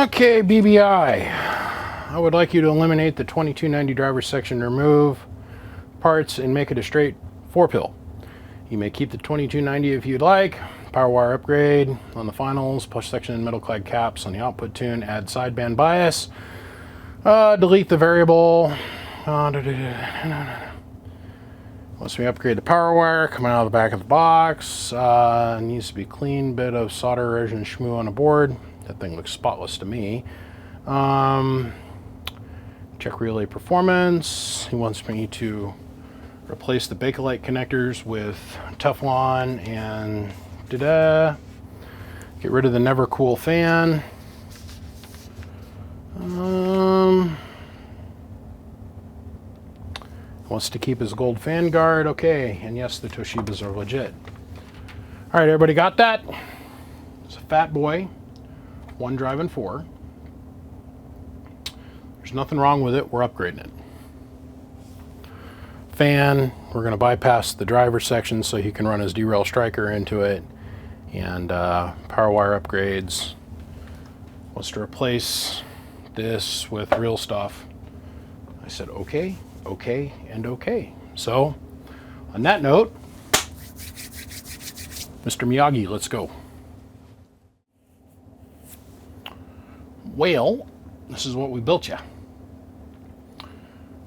Okay, BBI. I would like you to eliminate the 2290 driver section, remove parts, and make it a straight 4-pill. You may keep the 2290 if you'd like. Power wire upgrade on the finals, push section and metal clad caps on the output tune, add sideband bias, delete the variable. Once we upgrade the power wire coming out of the back of the box, needs to be clean bit of solder erosion schmoo on the board. That thing looks spotless to me. Check relay performance. He wants me to replace the Bakelite connectors with Teflon and get rid of the Never Cool fan. Wants to keep his gold fan guard. Okay, and yes, the Toshibas are legit. All right, everybody got that? It's a fat boy, 1 driving 4. There's nothing wrong with it. We're upgrading it. Fan, we're going to bypass the driver section so he can run his derail striker into it. And power wire upgrades. Wants to replace this with real stuff. I said okay, okay, and okay. So on that note, Mr. Miyagi, let's go. Well, this is what we built you.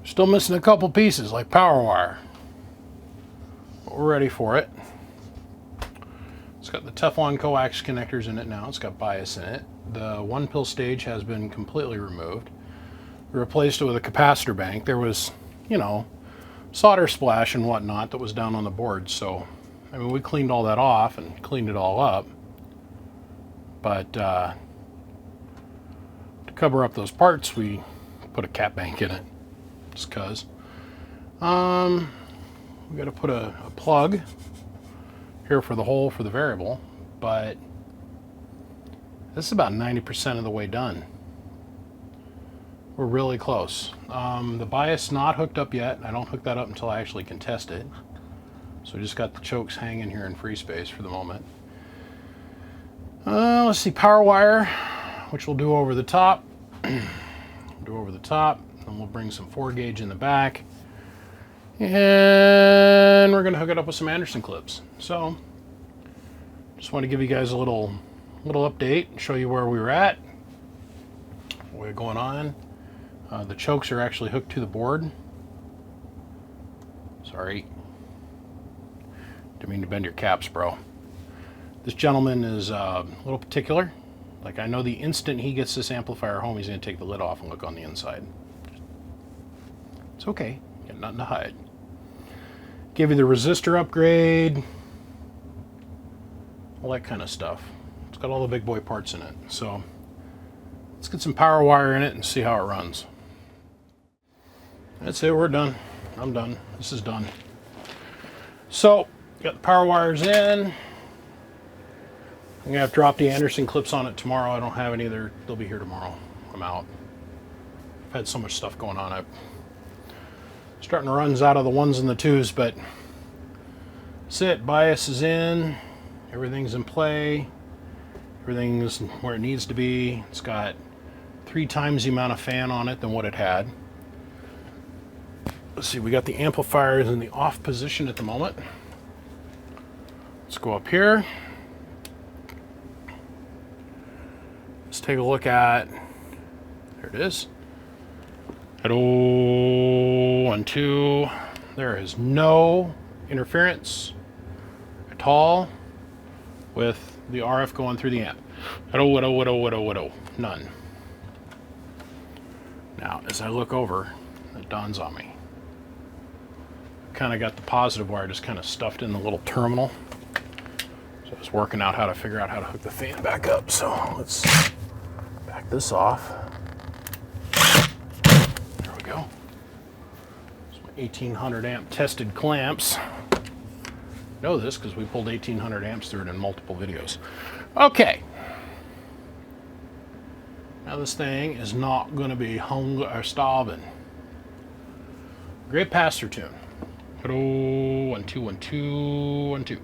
Still missing a couple pieces like power wire. But we're ready for it. It's got the Teflon coax connectors in it now. It's got bias in it. The 1-pill stage has been completely removed. We replaced it with a capacitor bank. There was, you know, solder splash and whatnot that was down on the board. So, I mean, we cleaned all that off and cleaned it all up. But to cover up those parts, we put a cap bank in it. Just cause. We got to put a plug here for the hole for the variable, but this is about 90% of the way done. We're really close. The bias not hooked up yet. I don't hook that up until I actually can test it. So we just got the chokes hanging here in free space for the moment. Let's see, power wire, which we'll do over the top. Do over the top. And we'll bring some 4-gauge in the back. And we're going to hook it up with some Anderson clips. So, just want to give you guys a little update and show you where we were at. What we're going on. The chokes are actually hooked to the board. Sorry. Didn't mean to bend your caps, bro. This gentleman is a little particular. Like, I know the instant he gets this amplifier home, he's going to take the lid off and look on the inside. It's okay. You got nothing to hide. Give you the resistor upgrade. All that kind of stuff. It's got all the big boy parts in it. So let's get some power wire in it and see how it runs. That's it. We're done. I'm done. This is done. So got the power wires in. I'm going to have to drop the Anderson clips on it tomorrow. I don't have any. They'll be here tomorrow. I'm out. I've had so much stuff going on. I'm starting to run out of the 1s and the 2s, but that's it. Bias is in. Everything's in play. Everything's where it needs to be. It's got 3 times the amount of fan on it than what it had. Let's see, we got the amplifiers in the off position at the moment. Let's go up here. Let's take a look at, there it is. At 1, 2, there is no interference at all with the RF going through the amp. At none. Now, as I look over, it dawns on me. Kind of got the positive wire just kind of stuffed in the little terminal. So I was working out how to figure out how to hook the fan back up. So let's back this off. There we go. It's my 1800 amp tested clamps. I know this because we pulled 1800 amps through it in multiple videos. Okay. Now this thing is not going to be hungry or starving. Great pass-through tune. 1, 2, 1, 2, 1, 2.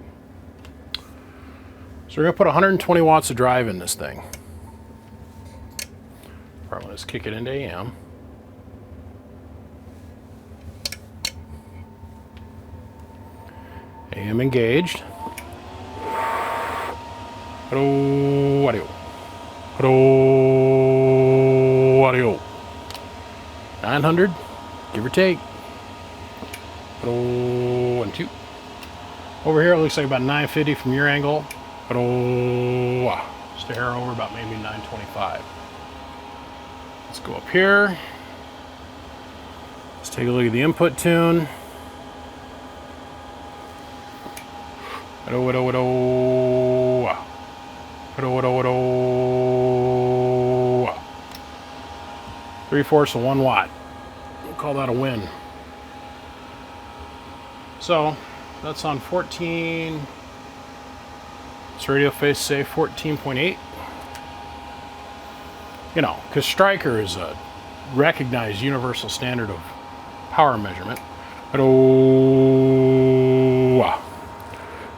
So we're going to put 120 watts of drive in this thing. Probably let's kick it into AM. AM engaged. Hello, audio. Hello, audio. 900, give or take. Hello, 1, 2. Over here, it looks like about 950 from your angle. Hello, just a hair over, about maybe 925. Let's go up here. Let's take a look at the input tune. Hello, hello, hello. Hello, hello, hello. 3/4 of 1 watt. We'll call that a win. So that's on 14. It's radio phase say 14.8. You know, because Stryker is a recognized universal standard of power measurement. Hello.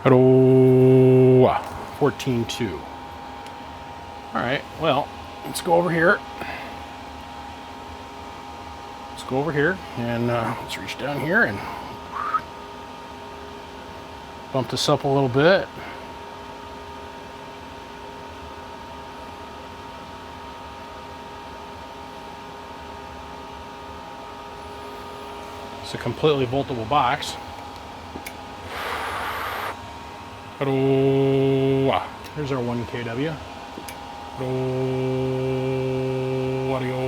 Hello. 14.2. All right, well, let's go over here. Let's go over here and let's reach down here and bump this up a little bit. It's a completely voltable box. Hello. Here's our 1 kW. Hello. Audio.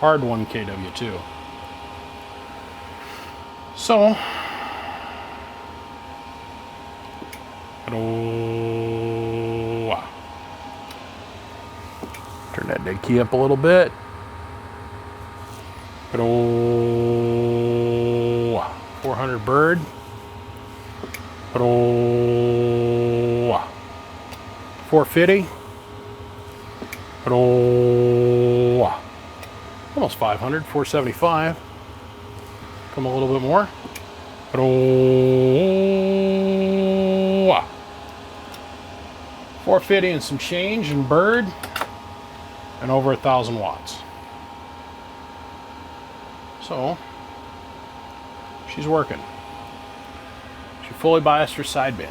Hard 1 kW too. So, hello. Turn that dead key up a little bit. Hello. 400 bird. Hello. 450. Hello. Almost 500. 475. Come a little bit more. Hello. 450 and some change and bird. And over 1,000 watts. So, she's working. She fully biased her sideband.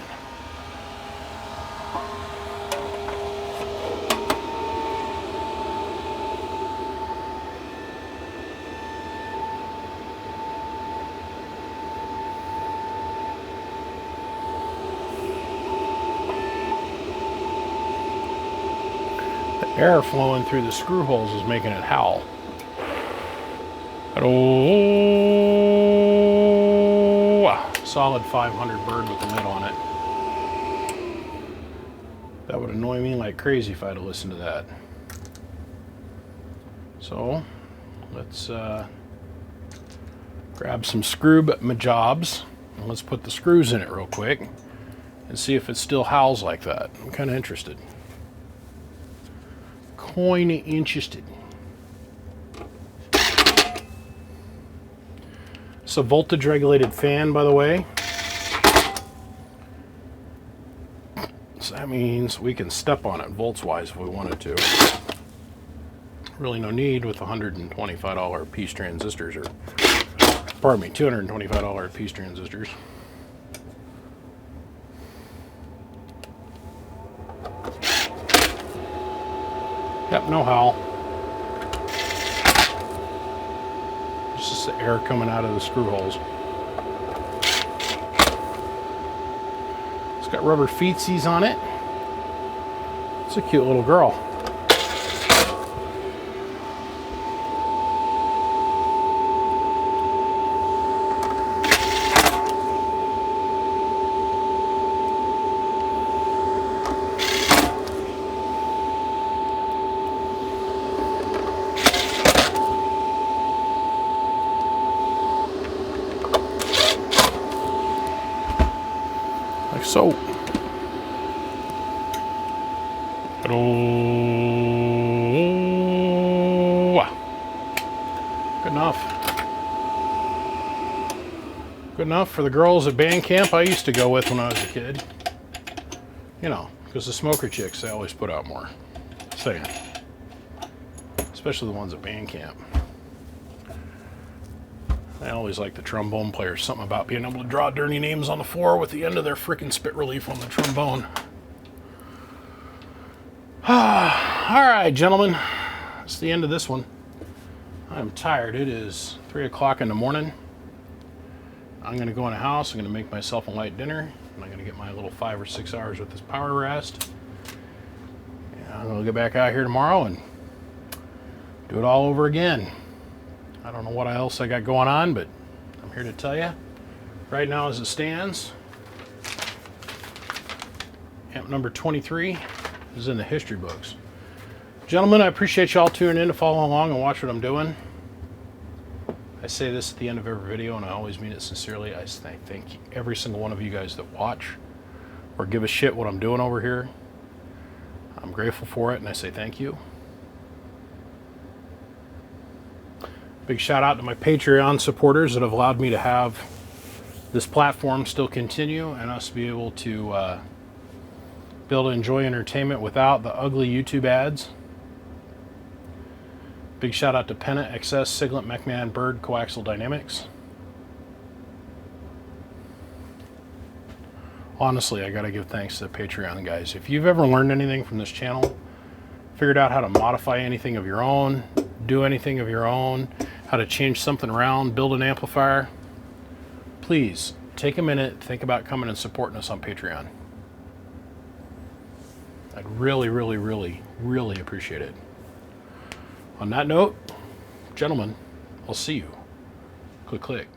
The air flowing through the screw holes is making it howl. Hello. Solid 500 bird with the lid on it. That would annoy me like crazy if I had to listen to that. So let's grab some screw jobs and let's put the screws in it real quick and see if it still howls like that. I'm kind of interested. It's a voltage regulated fan, by the way. So that means we can step on it volts wise if we wanted to. Really no need with $125 a piece transistors, or pardon me, $225 a piece transistors. Yep, no howl. It's just the air coming out of the screw holes. It's got rubber feetsies on it. It's a cute little girl. Like so. Good enough. Good enough for the girls at band camp I used to go with when I was a kid. You know, because the smoker chicks, they always put out more. saying. Especially the ones at band camp. I always like the trombone players. Something about being able to draw dirty names on the floor with the end of their freaking spit relief on the trombone. Alright, gentlemen. That's the end of this one. I'm tired. It is 3 o'clock in the morning. I'm going to go in the house. I'm going to make myself a light dinner. And I'm going to get my little 5 or 6 hours with this power rest. And I'm going to get back out here tomorrow and do it all over again. I don't know what else I got going on, but I'm here to tell you. Right now as it stands, amp number 23 is in the history books. Gentlemen, I appreciate y'all tuning in to follow along and watch what I'm doing. I say this at the end of every video, and I always mean it sincerely. I thank every single one of you guys that watch or give a shit what I'm doing over here. I'm grateful for it, and I say thank you. Big shout out to my Patreon supporters that have allowed me to have this platform still continue and us be able to enjoy entertainment without the ugly YouTube ads. Big shout out to Pennant, XS, Siglet, McMahon, Bird, Coaxial Dynamics. Honestly, I gotta give thanks to the Patreon guys. If you've ever learned anything from this channel, figured out how to modify anything of your own, do anything of your own, how to change something around, build an amplifier, please take a minute, think about coming and supporting us on Patreon. I'd really, really, really, really appreciate it. On that note, gentlemen, I'll see you. Click, click.